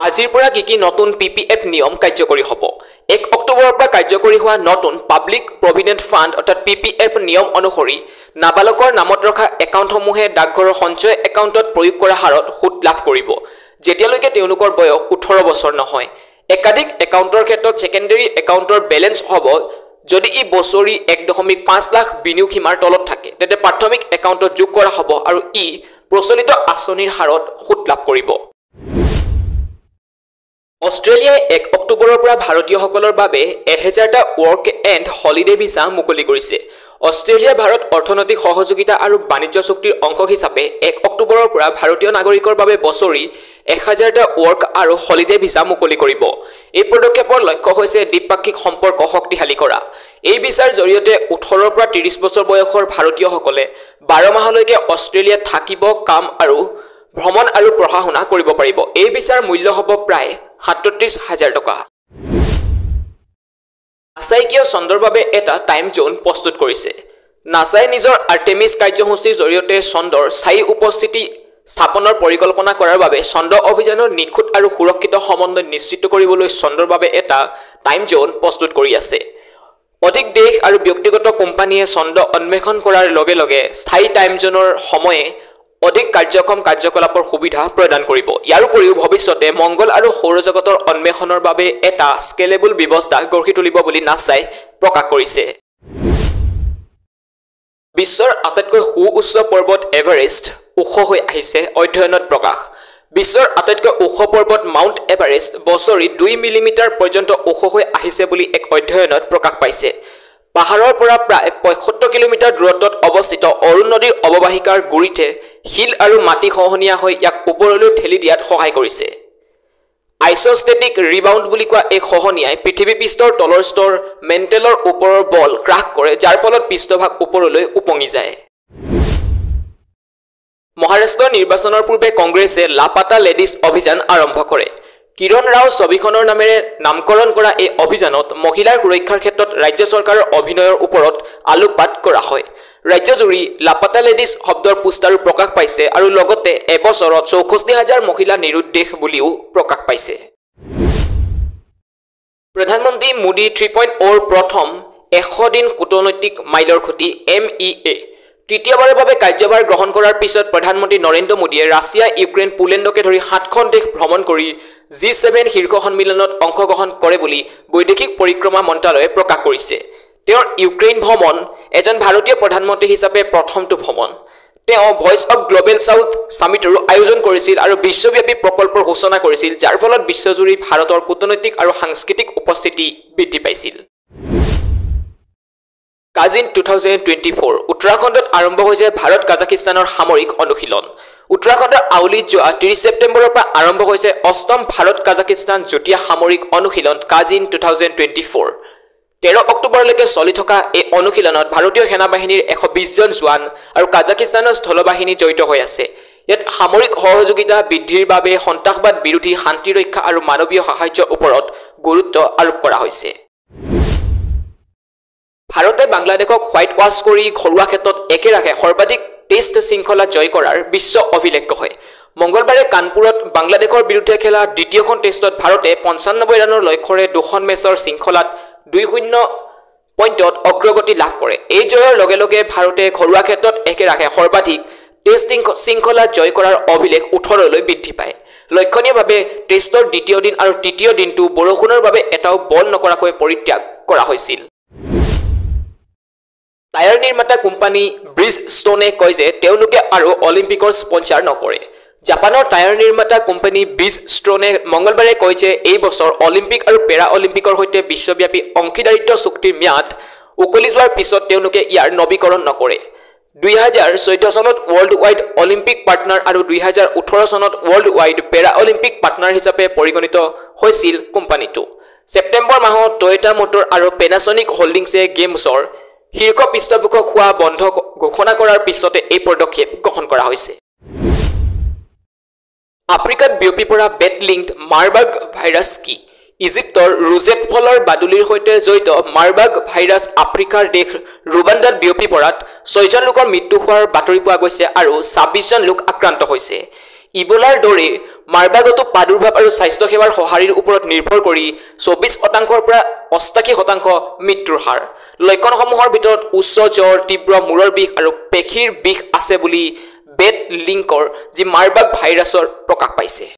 আজিৰ পৰা কি নতুন পিপিএফ নিয়ম কাৰ্যকৰী হ'ব। 1 অক্টোবৰৰ পৰা কাৰ্যকৰী হোৱা নতুন পাব্লিক প্ৰভিডেণ্ট ফাণ্ড অৰ্থাৎ পিপিএফ নিয়ম অনুসৰি নাবালকৰ নামত ৰখা একাউণ্টসমূহে ডাকঘৰৰ সঞ্চয় একাউণ্টত প্ৰয়োগ কৰা হাৰত সুদ লাভ কৰিব, যেতিয়ালৈকে তেওঁলোকৰ বয়স 18 বছৰ নহয়। একাধিক একাউণ্টৰ ক্ষেত্ৰত ছেকেণ্ডেৰী একাউণ্টৰ বেলেঞ্চ হ'ব যদি ই বছৰি 1.5 লাখ বিনিয়োগ সীমাৰ তলত থাকে, তেন্তে প্ৰাথমিক একাউণ্টত যোগ কৰা হ'ব আৰু ই প্ৰচলিত আঁচনিৰ হাৰত সুদ লাভ কৰিব। অষ্ট্ৰেলিয়াই 1 অক্টোবৰৰ পৰা ভাৰতীয়সকলৰ বাবে 1000টা ৱৰ্ক এণ্ড হলিডে ভিছা মুকলি কৰিছে। অষ্ট্ৰেলিয়া ভাৰত অৰ্থনৈতিক সহযোগিতা আৰু বাণিজ্য চুক্তিৰ অংশ হিচাপে 1 অক্টোবৰৰ পৰা ভাৰতীয় নাগৰিকৰ বাবে বছৰি 1000টা ৱৰ্ক আৰু হলিডে ভিছা মুকলি কৰিব। এই পদক্ষেপৰ লক্ষ্য হৈছে দ্বিপাক্ষিক সম্পৰ্ক শক্তিশালী কৰা। এই ভিছাৰ জৰিয়তে 18 পৰা 30 বছৰ বয়সৰ ভাৰতীয়সকলে 12 মাহলৈকে অষ্ট্ৰেলিয়াত থাকিব, কাম আৰু ভ্ৰমণ আৰু পঢ়া শুনা কৰিব পাৰিব। এই ভিছাৰ মূল্য হ'ব প্ৰায় 37,000 টকা। নাছাই কিয় চন্দ্ৰৰ বাবে এটা টাইম জোন প্ৰস্তুত কৰিছে? নাছাই নিজৰ আৰ্টেমিছ কাৰ্যসূচীৰ জৰিয়তে চন্দ্ৰৰ স্থায়ী উপস্থিতি স্থাপনৰ পৰিকল্পনা কৰাৰ বাবে চন্দ্ৰ অভিযানৰ নিখুঁত আৰু সুৰক্ষিত সমন্বয় নিশ্চিত কৰিবলৈ চন্দ্ৰৰ বাবে এটা টাইম জোন প্ৰস্তুত কৰি আছে। অধিক দেশ আৰু ব্যক্তিগত কোম্পানীয়ে চন্দ্ৰ অন্বেষণ কৰাৰ লগে লগে স্থায়ী টাইম জোনৰ সময়ে অধিক কাৰ্যক্ষম কাৰ্যকলাপৰ সুবিধা প্ৰদান কৰিব। ইয়াৰ উপৰিও ভৱিষ্যতে মংগল আৰু সৌৰজগতৰ অন্বেষণৰ বাবে এটা স্কেলেবল ব্যৱস্থা গঢ়ি তুলিব বুলি নাছাই প্ৰকাশ কৰিছে। বিশ্বৰ আটাইতকৈ সুউচ্চ পৰ্বত এভাৰেষ্ট ওখ হৈ আহিছে, অধ্যয়নত প্ৰকাশ। বিশ্বৰ আটাইতকৈ ওখ পৰ্বত মাউণ্ট এভাৰেষ্ট বছৰি 2 মিলিমিটাৰ পৰ্যন্ত ওখ হৈ আহিছে বুলি এক অধ্যয়নত প্ৰকাশ পাইছে। পাহাৰৰ পৰা প্ৰায় 75 কিলোমিটাৰ দূৰত্বত অৱস্থিত অৰুণ নদীৰ অৱবাহিকাৰ গুৰিতে শিল আৰু মাটি খহনীয়া হৈ ইয়াক ওপৰলৈ ঠেলি দিয়াত সহায় কৰিছে। আইচষ্টেটিক ৰিবাউণ্ড বুলি কোৱা এই খহনীয়াই পৃথিৱী পৃষ্ঠৰ তলৰ স্তৰ মেণ্টেলৰ ওপৰৰ বল হ্ৰাস কৰে, যাৰ ফলত পৃষ্ঠভাগ ওপৰলৈ উপঙি যায়। মহাৰাষ্ট্ৰ নিৰ্বাচনৰ পূৰ্বে কংগ্ৰেছে লাপাতা লেডিজ অভিযান আৰম্ভ কৰে। কিৰণ ৰাও ছবিখনৰ নামেৰে নামকৰণ কৰা এই অভিযানত মহিলাৰ সুৰক্ষাৰ ক্ষেত্ৰত ৰাজ্য চৰকাৰৰ অভিনয়ৰ ওপৰত আলোকপাত কৰা হয়। ৰাজ্যজুৰি লাপাতা লেডিজ শব্দৰ পোষ্টাৰো প্ৰকাশ পাইছে আৰু লগতে এবছৰত 64,000 মহিলা নিৰুদ্দেশ বুলিও প্ৰকাশ পাইছে। প্ৰধানমন্ত্ৰী মোদী 3.0 প্ৰথম 100 দিন কূটনৈতিক মাইলৰ খুঁটি MEA তৃতীয়বাৰৰ বাবে কাৰ্যভাৰ গ্ৰহণ কৰাৰ পিছত প্ৰধানমন্ত্ৰী নৰেন্দ্ৰ মোদীয়ে ৰাছিয়া, ইউক্ৰেইন, পোলেণ্ডকে ধৰি 7খন দেশ ভ্ৰমণ কৰি G7 শীৰ্ষ সন্মিলনত অংশগ্ৰহণ কৰে বুলি বৈদেশিক পৰিক্ৰমা মন্ত্ৰালয়ে প্ৰকাশ কৰিছে। তেওঁৰ ইউক্ৰেইন ভ্ৰমণ এজন ভাৰতীয় প্ৰধানমন্ত্ৰী হিচাপে প্ৰথমটো ভ্ৰমণ। তেওঁ ভইচ অৱ গ্ল'বেল ছাউথ ছামিটৰো আয়োজন কৰিছিল আৰু বিশ্বব্যাপী প্ৰকল্পৰ সূচনা কৰিছিল, যাৰ ফলত বিশ্বজুৰি ভাৰতৰ কূটনৈতিক আৰু সাংস্কৃতিক উপস্থিতি বৃদ্ধি পাইছিল। কাজিন 2024 উত্তৰাখণ্ডত আৰম্ভ হৈছে ভাৰত কাজাখিস্তানৰ সামৰিক অনুশীলন। উত্তৰাখণ্ডৰ আউলিত যোৱা 30 ছেপ্টেম্বৰৰ পৰা আৰম্ভ হৈছে 8ম ভাৰত কাজাখিস্তান যুটীয়া সামৰিক অনুশীলন কাজিন 2024। 13 অক্টোবৰলৈকে চলি থকা এই অনুশীলনত ভাৰতীয় সেনাবাহিনীৰ 120 জন জোৱান আৰু কাজাখিস্তানৰ স্থলবাহিনী জড়িত হৈ আছে। ইয়াত সামৰিক সহযোগিতা বৃদ্ধিৰ বাবে সন্ত্ৰাসবাদ বিৰোধী, শান্তি ৰক্ষা আৰু মানৱীয় সাহায্যৰ ওপৰত গুৰুত্ব আৰোপ কৰা হৈছে। ভাৰতে বাংলাদেশক হোৱাইট ৱাছ কৰি ঘৰুৱা ক্ষেত্ৰত একেৰাহে সৰ্বাধিক টেষ্ট শৃংখলা জয় কৰাৰ বিশ্ব অভিলেখ হয়। মঙলবাৰে কানপুৰত বাংলাদেশৰ বিৰুদ্ধে খেলা দ্বিতীয়খন টেষ্টত ভাৰতে 95 ৰানৰ লক্ষ্যৰে 2খন মেচৰ শৃংখলাত 2-0 পইণ্টত অগ্ৰগতি লাভ কৰে। এই জয়ৰ লগে লগে ভাৰতে ঘৰুৱা ক্ষেত্ৰত একেৰাহে সৰ্বাধিক টেষ্ট শৃংখলা জয় কৰাৰ অভিলেখ 18লৈ বৃদ্ধি পায়। লক্ষণীয়ভাৱে টেষ্টৰ দ্বিতীয় দিন আৰু তৃতীয় দিনটো বৰষুণৰ বাবে এটাও বল নকৰাকৈ পৰিত্যাগ কৰা হৈছিল। টায়াৰ নিৰ্মাতা কোম্পানী ব্ৰিজষ্টোনে কয় যে তেওঁলোকে আৰু অলিম্পিকৰ স্পন্সাৰ নকৰে। জাপানৰ টায়াৰ নিৰ্মাতা কোম্পানী ব্ৰিজষ্টোনে মঙলবাৰে কয় যে এই বছৰ অলিম্পিক আৰু পেৰা অলিম্পিকৰ সৈতে বিশ্বব্যাপী অংশীদাৰিত্ব চুক্তিৰ ম্যাদ উকলি যোৱাৰ পিছত তেওঁলোকে ইয়াৰ নৱীকৰণ নকৰে। 2014 চনত ৱৰ্ল্ড ৱাইড অলিম্পিক পাৰ্টনাৰ আৰু 2018 চনত ৱৰ্ল্ড ৱাইড পেৰা অলিম্পিক পাৰ্টনাৰ হিচাপে পৰিগণিত হৈছিল কোম্পানীটো। ছেপ্টেম্বৰ মাহত টয়োটা মটৰ আৰু পেনাছনিক হোল্ডিংছে গেমছৰ শীৰ্ষ পৃষ্ঠপোষক হোৱা বন্ধ ঘোষণা কৰাৰ পিছতে এই পদক্ষেপ গ্ৰহণ কৰা হৈছে। আফ্ৰিকাত বিয়পি পৰা বেড লিংকড মাৰবাৰ্গ ভাইৰাছ কি? ইজিপ্তৰ ৰোজেট ফলৰ বাদুলিৰ সৈতে জড়িত মাৰবাৰ্গ ভাইৰাছ আফ্ৰিকাৰ দেশ ৰুৱাণ্ডাত বিয়পি পৰাত 6জন লোকৰ মৃত্যু হোৱাৰ বাতৰি পোৱা গৈছে আৰু 26জন লোক আক্ৰান্ত হৈছে। ইবোলাৰ দৰে মাৰবাগতো প্ৰাদুৰ্ভাৱ আৰু স্বাস্থ্যসেৱাৰ সঁহাৰিৰ ওপৰত নিৰ্ভৰ কৰি 24% পৰা 88% মৃত্যুৰ হাৰ লক্ষণসমূহৰ ভিতৰত উচ্চ জ্বৰ তীব্ৰ মূৰৰ বিষ আৰু পেশীৰ বিষ আছে বুলি বেট লিংকৰ যি মাৰবাগ ভাইৰাছৰ প্ৰকাশ পাইছে